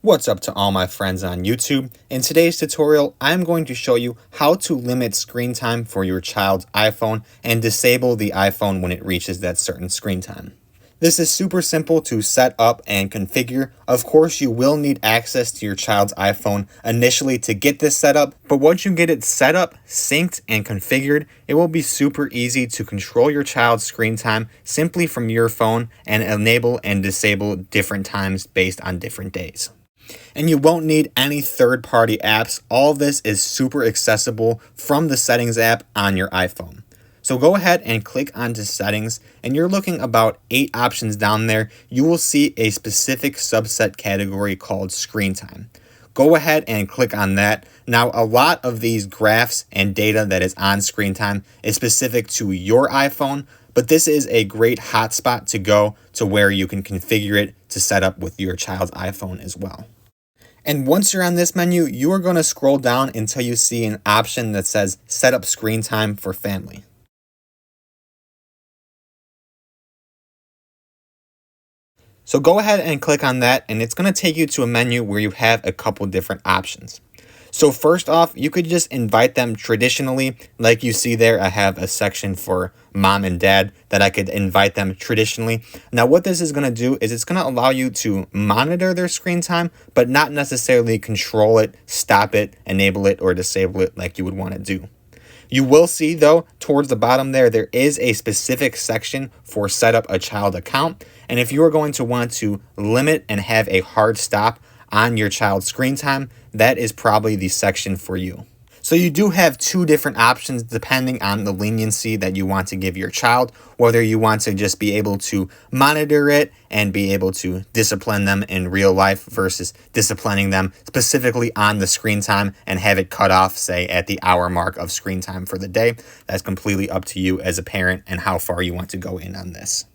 What's up to all my friends on YouTube? In today's tutorial, I'm going to show you how to limit screen time for your child's iPhone and disable the iPhone when it reaches that certain screen time. This is super simple to set up and configure. Of course, you will need access to your child's iPhone initially to get this set up, but once you get it set up, synced, and configured, it will be super easy to control your child's screen time simply from your phone and enable and disable different times based on different days. And you won't need any third-party apps. All of this is super accessible from the Settings app on your iPhone. So go ahead and click onto Settings, and you're looking about 8 options down there. You will see a specific subset category called Screen Time. Go ahead and click on that. Now, a lot of these graphs and data that is on Screen Time is specific to your iPhone, but this is a great hotspot to go to where you can configure it to set up with your child's iPhone as well. And once you're on this menu, you are going to scroll down until you see an option that says Set up Screen Time for Family. So go ahead and click on that, and it's going to take you to a menu where you have a couple different options. So first off, you could just invite them traditionally. Like you see there, I have a section for mom and dad that I could invite them traditionally. Now what this is going to do is it's going to allow you to monitor their screen time, but not necessarily control it, stop it, enable it, or disable it like you would want to do. You will see though, towards the bottom there is a specific section for set up a child account. And if you are going to want to limit and have a hard stop on your child's screen time, that is probably the section for you. So you do have 2 different options depending on the leniency that you want to give your child, whether you want to just be able to monitor it and be able to discipline them in real life versus disciplining them specifically on the screen time and have it cut off, say, at the hour mark of screen time for the day. That's completely up to you as a parent and how far you want to go in on this.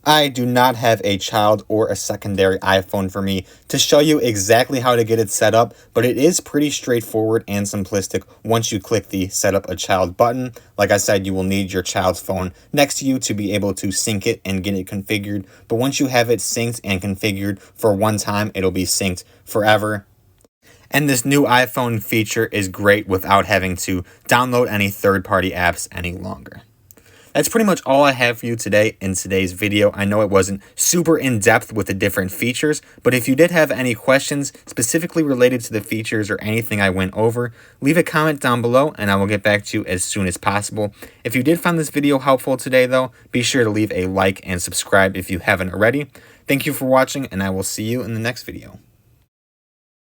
I do not have a child or a secondary iPhone for me to show you exactly how to get it set up, but it is pretty straightforward and simplistic once you click the Set Up a Child button. Like I said, you will need your child's phone next to you to be able to sync it and get it configured, but once you have it synced and configured for one time, it'll be synced forever. And this new iPhone feature is great without having to download any third-party apps any longer. That's pretty much all I have for you today in today's video. I know it wasn't super in-depth with the different features, but if you did have any questions specifically related to the features or anything I went over, leave a comment down below and I will get back to you as soon as possible. If you did find this video helpful today though, be sure to leave a like and subscribe if you haven't already. Thank you for watching and I will see you in the next video.